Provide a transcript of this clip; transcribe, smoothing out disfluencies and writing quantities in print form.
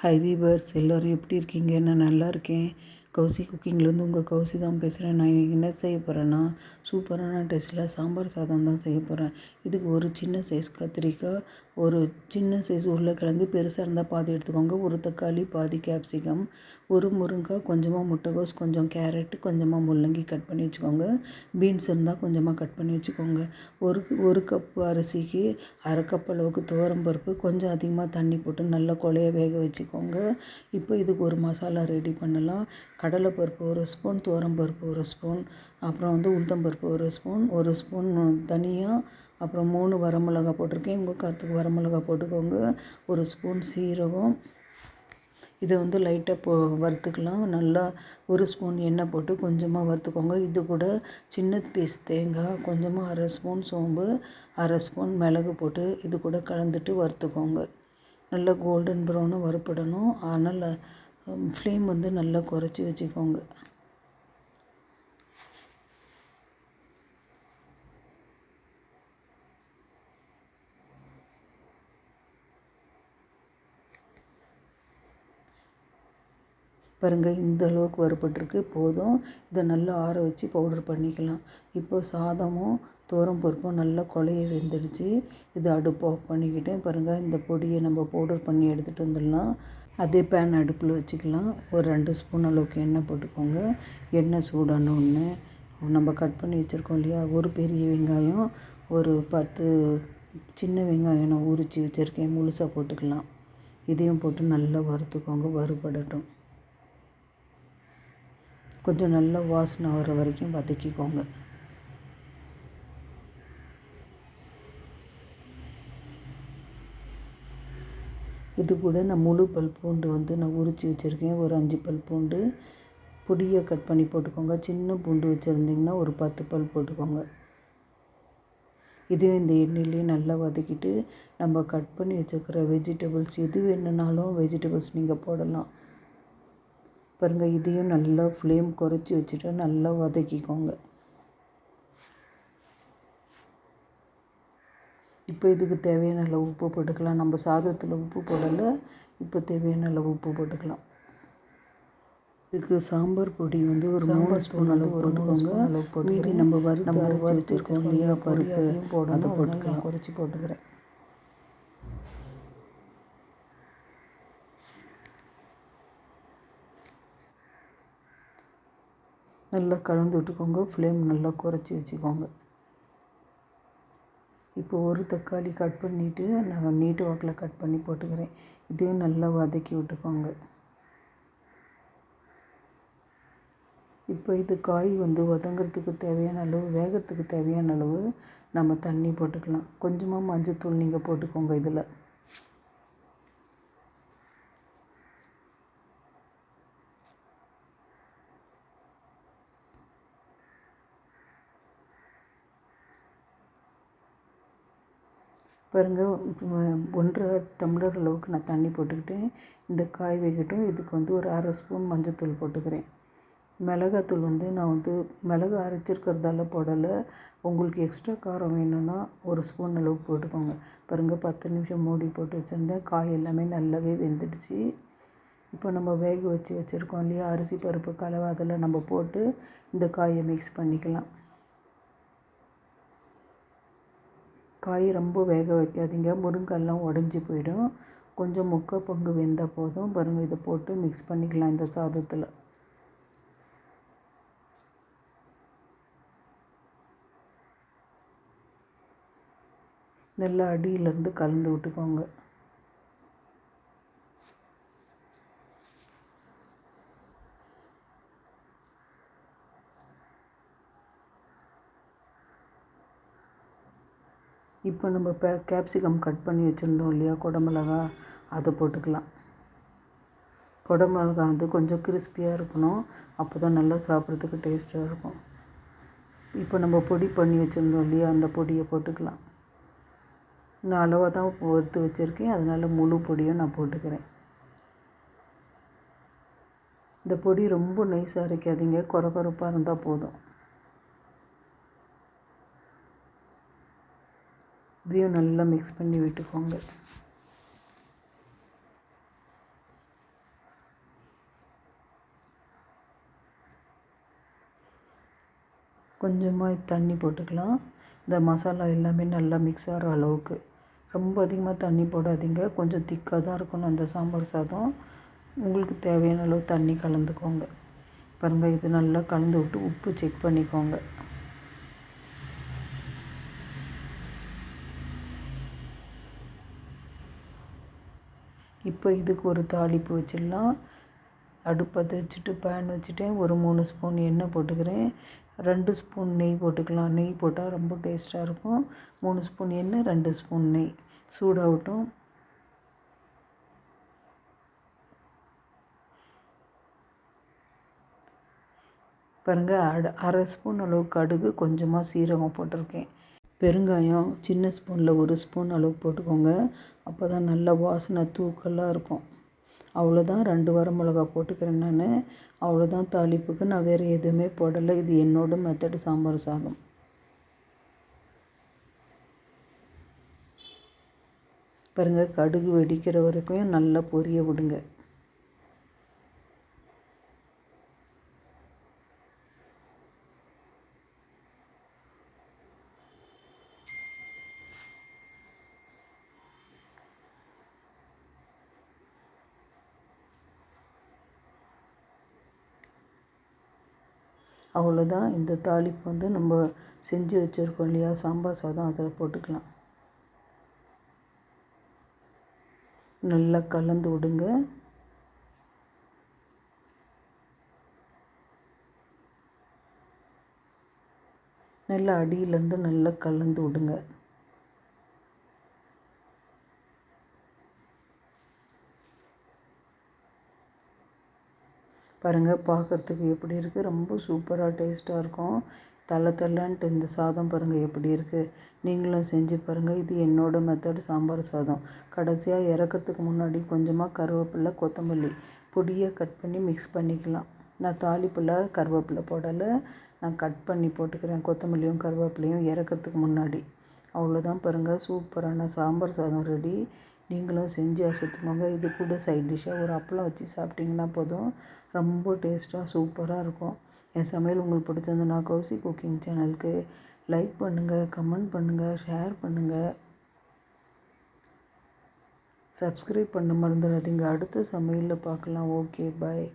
High viewers எல்லோரும் எப்படி இருக்கீங்க? நான் நல்லா இருக்கேன். கௌசி குக்கிங்லேருந்து உங்கள் கௌசி தான் பேசுகிறேன். நான் என்ன செய்ய போகிறேன்னா, சூப்பரான டேஸ்ட்டில் சாம்பார் சாதம் தான் செய்ய போகிறேன். இதுக்கு ஒரு சின்ன சைஸ் கத்திரிக்காய், ஒரு சின்ன சைஸ் உருளைக்கிழங்கு, பெருசாக இருந்தால் பாதி எடுத்துக்கோங்க, ஒரு தக்காளி, பாதி கேப்சிகம், ஒரு முருங்காய், கொஞ்சமாக முட்டைகோஸ், கொஞ்சம் கேரட், கொஞ்சமாக முள்ளங்கி கட் பண்ணி வச்சுக்கோங்க. பீன்ஸ் இருந்தால் கொஞ்சமாக கட் பண்ணி வச்சுக்கோங்க. ஒரு கப்பு அரிசிக்கு அரை கப் அளவுக்கு துவரம்பருப்பு, கொஞ்சம் அதிகமாக தண்ணி போட்டு நல்லா குழைய வேக வச்சுக்கோங்க. இப்போ இதுக்கு ஒரு மசாலா ரெடி பண்ணலாம். கடலைப்பருப்பு ஒரு ஸ்பூன், துவரம்பருப்பு ஒரு ஸ்பூன், அப்புறம் உளுத்தம்பருப்பு ஒரு ஸ்பூன் தனியா, அப்புறம் 3 வரமிளகா போட்டிருக்கேன். உங்கள் காரத்துக்கு வரமிளகா போட்டுக்கோங்க. ஒரு ஸ்பூன் சீரகம். இதை லைட்டாக வறுத்துக்கலாம். நல்லா ஒரு ஸ்பூன் எண்ணெய் போட்டு கொஞ்சமாக வறுத்துக்கோங்க. இது கூட சின்ன பீஸ் தேங்காய், கொஞ்சமாக அரை ஸ்பூன் சோம்பு, அரை ஸ்பூன் மிளகு போட்டு இது கூட கலந்துட்டு வறுத்துக்கோங்க. நல்லா கோல்டன் ப்ரௌனாக வறுப்படணும். அதனால் ஃப்ளேம் நல்லா குறைச்சி வச்சுக்கோங்க. பாருங்கள், இந்த அளவுக்கு வறுபட்டுருக்கு, போதும். இதை நல்லா ஆற வச்சு பவுடர் பண்ணிக்கலாம். இப்போ சாதமும் துவரம்பருப்பும் நல்லா குழைய வெந்துடுச்சு. இதை அடுப்பு ஆஃப் பண்ணிக்கிட்டேன். பாருங்கள், இந்த பொடியை நம்ம பவுடர் பண்ணி எடுத்துகிட்டு வந்துடலாம். அதே பேன் அடுப்பில் வச்சுக்கலாம். ஒரு 2 ஸ்பூன் அளவுக்கு எண்ணெய் போட்டுக்கோங்க. எண்ணெய் சூடான ஒன்று நம்ம கட் பண்ணி வச்சுருக்கோம் இல்லையா, ஒரு பெரிய வெங்காயம், ஒரு 10 சின்ன வெங்காயம் நான் உரித்து வச்சுருக்கேன், முழுசாக போட்டுக்கலாம். இதையும் போட்டு நல்லா வறுத்துக்கோங்க. வறுபடட்டும். கொஞ்சம் நல்லா வாசனை வர வரைக்கும் வதக்கிக்கோங்க. இது கூட நான் முழு பல் பூண்டு நான் உரித்து வச்சுருக்கேன். ஒரு 5 பல் பூண்டு பொடியை கட் பண்ணி போட்டுக்கோங்க. சின்ன பூண்டு வச்சுருந்திங்கன்னா ஒரு 10 பல் போட்டுக்கோங்க. இதையும் இந்த எண்ணெயிலே நல்லா வதக்கிட்டு நம்ம கட் பண்ணி வச்சுருக்கிற வெஜிடபிள்ஸ் எது வேணுன்னாலும் வெஜிடபிள்ஸ் நீங்கள் போடலாம். பாருங்கள், இதையும் நல்லா ஃப்ளேம் குறைச்சி வச்சுட்டு நல்லா வதக்கிக்கோங்க. இப்போ இதுக்கு தேவையான அளவு உப்பு போட்டுக்கலாம். நம்ம சாதத்தில் உப்பு போடலை, இப்போ தேவையான அளவு உப்பு போட்டுக்கலாம். இதுக்கு சாம்பார் பொடி ஒரு 3 ஸ்பூன் அளவு போட்டுக்கோங்க. மீதி நம்ம அரைச்சி வச்சுருக்கோம் இல்லையா பருப்பு, அதை போட்டுக்கலாம். குறைச்சி போட்டுக்கிறேன். நல்லா கலந்து விட்டுக்கோங்க. ஃப்ளேம் நல்லா குறைச்சி வச்சுக்கோங்க. இப்போ ஒரு தக்காளி கட் பண்ணிவிட்டு நான் நீட்டு வாக்கில் கட் பண்ணி போட்டுக்கிறேன். இதையும் நல்லா வதக்கி விட்டுக்கோங்க. இப்போ இது காய் வதங்கிறதுக்கு தேவையான அளவு, வேகிறதுக்கு தேவையான அளவு நம்ம தண்ணி போட்டுக்கலாம். கொஞ்சமாக மஞ்சத்தூள் நீங்கள் போட்டுக்கோங்க. இதில் பாருங்கள், 1.5 டம்ளர் அளவுக்கு நான் தண்ணி போட்டுக்கிட்டேன். இந்த காய் வேகட்டும். இதுக்கு ஒரு அரை ஸ்பூன் மஞ்சத்தூள் போட்டுக்கிறேன். மிளகாத்தூள் நான் மிளகு அரைச்சிருக்கிறதால போடலை. உங்களுக்கு எக்ஸ்ட்ரா காரம் வேணும்னா ஒரு ஸ்பூன் அளவு போட்டுக்கோங்க. பாருங்கள், 10 நிமிஷம் மூடி போட்டு வச்சுருந்தேன். காய் எல்லாமே நல்லாவே வெந்துடுச்சு. இப்போ நம்ம வேக வச்சுருக்கோம் இல்லையா அரிசி பருப்பு கலவை, அதில் நம்ம போட்டு இந்த காயை மிக்ஸ் பண்ணிக்கலாம். காய் ரொம்ப வேக வைக்காதீங்க, முருங்கெல்லாம் உடஞ்சி போயிடும். கொஞ்சம் முக்கால் பங்கு வெந்தால் போதும். பாருங்கள், இதை போட்டு மிக்ஸ் பண்ணிக்கலாம் இந்த சாதத்தில். நல்லா அடியிலேருந்து கலந்து விட்டுக்கோங்க. இப்போ நம்ம கேப்சிகம் கட் பண்ணி வச்சுருந்தோம் இல்லையா, குடமிளகா, அதை போட்டுக்கலாம். குடமிளகா கொஞ்சம் கிறிஸ்பியாக இருக்கணும், அப்போ தான் நல்லா சாப்பிட்றதுக்கு டேஸ்ட்டாக இருக்கும். இப்போ நம்ம பொடி பண்ணி வச்சுருந்தோம் இல்லையா, அந்த பொடியை போட்டுக்கலாம். நான் அளவாக தான் வறுத்து வச்சுருக்கேன், அதனால் முழு பொடியும் நான் போட்டுக்கிறேன். இந்த பொடி ரொம்ப நைஸாக அரைக்காதீங்க, கொரகொரப்பாக இருந்தால் போதும். இதையும் நல்லா மிக்ஸ் பண்ணி விட்டுக்கோங்க. கொஞ்சமாக தண்ணி போட்டுக்கலாம். இந்த மசாலா எல்லாமே நல்லா மிக்ஸ் ஆகிற அளவுக்கு. ரொம்ப அதிகமாக தண்ணி போடாதீங்க, கொஞ்சம் திக்காக தான் இருக்கணும் அந்த சாம்பார் சாதம். உங்களுக்கு தேவையான அளவு தண்ணி கலந்துக்கோங்க. பாருங்கள், இது நல்லா கலந்து விட்டு உப்பு செக் பண்ணிக்கோங்க. இப்போ இதுக்கு ஒரு தாளிப்பு வச்சிடலாம். அடுப்பத்தை வச்சுட்டு பேன் வச்சுட்டேன். ஒரு 3 ஸ்பூன் எண்ணெய் போட்டுக்கிறேன். 2 ஸ்பூன் நெய் போட்டுக்கலாம். நெய் போட்டால் ரொம்ப டேஸ்ட்டாக இருக்கும். 3 ஸ்பூன் எண்ணெய், 2 ஸ்பூன் நெய் சூடாகட்டும். பாருங்கள், அரை ஸ்பூன் அளவு கடுகு, கொஞ்சமாக சீரகம் போட்டிருக்கேன். பெருங்காயம் சின்ன ஸ்பூனில் 1 ஸ்பூன் அளவு போட்டுக்கோங்க. அப்போ தான் நல்ல வாசனை தூக்கலாக இருக்கும். அவ்வளோதான், 2 வரமிளகா போட்டுக்கிறேன் நான். அவ்வளோதான் தாளிப்புக்கு. நான் வேறு எதுவுமே போடலை. இது என்னோட மெத்தடு சாம்பார் சாதம். பாருங்கள், கடுகு வெடிக்கிற வரைக்கும் நல்லா பொரிய விடுங்க. அவ்வளோதான். இந்த தாளிப்பு நம்ம செஞ்சு வச்சுருக்கோம் இல்லையா சாம்பார் சாதம், அதில் போட்டுக்கலாம். நல்லா கலந்து விடுங்க. நல்லா அடியிலேருந்து நல்லா கலந்து விடுங்க. பாருங்கள், பார்க்குறதுக்கு எப்படி இருக்குது, ரொம்ப சூப்பராக டேஸ்ட்டாக இருக்கும். தள்ளன்ட்டு இந்த சாதம் பாருங்கள் எப்படி இருக்குது. நீங்களும் செஞ்சு பாருங்கள். இது என்னோடய மெத்தட் சாம்பார் சாதம். கடைசியாக இறக்கிறதுக்கு முன்னாடி கொஞ்சமாக கருவேப்பிலை, கொத்தமல்லி பொடியாக கட் பண்ணி மிக்ஸ் பண்ணிக்கலாம். நான் தாளிப்பில் கருவேப்பிலை போடலை, நான் கட் பண்ணி போட்டுக்கிறேன் கொத்தமல்லியும் கருவேப்பிலையும் இறக்கிறதுக்கு முன்னாடி. அவ்வளோதான் பாருங்கள், சூப்பரான சாம்பார் சாதம் ரெடி. நீங்களும் செஞ்சு அசத்துக்கோங்க. இது கூட சைட் டிஷ்ஷாக ஒரு அப்பளம் வச்சு சாப்பிட்டிங்கன்னா போதும். ரொம்ப டேஸ்ட்டாக சூப்பராக இருக்கும். என் சமையல் உங்களுக்கு பிடிச்சிருந்ததுன்னா கௌசி குக்கிங் சேனலுக்கு லைக் பண்ணுங்கள், கமெண்ட் பண்ணுங்கள், ஷேர் பண்ணுங்கள், சப்ஸ்கிரைப் பண்ண மறந்துடாதீங்க. அடுத்த சமையலில் பார்க்கலாம். ஓகே, பாய்.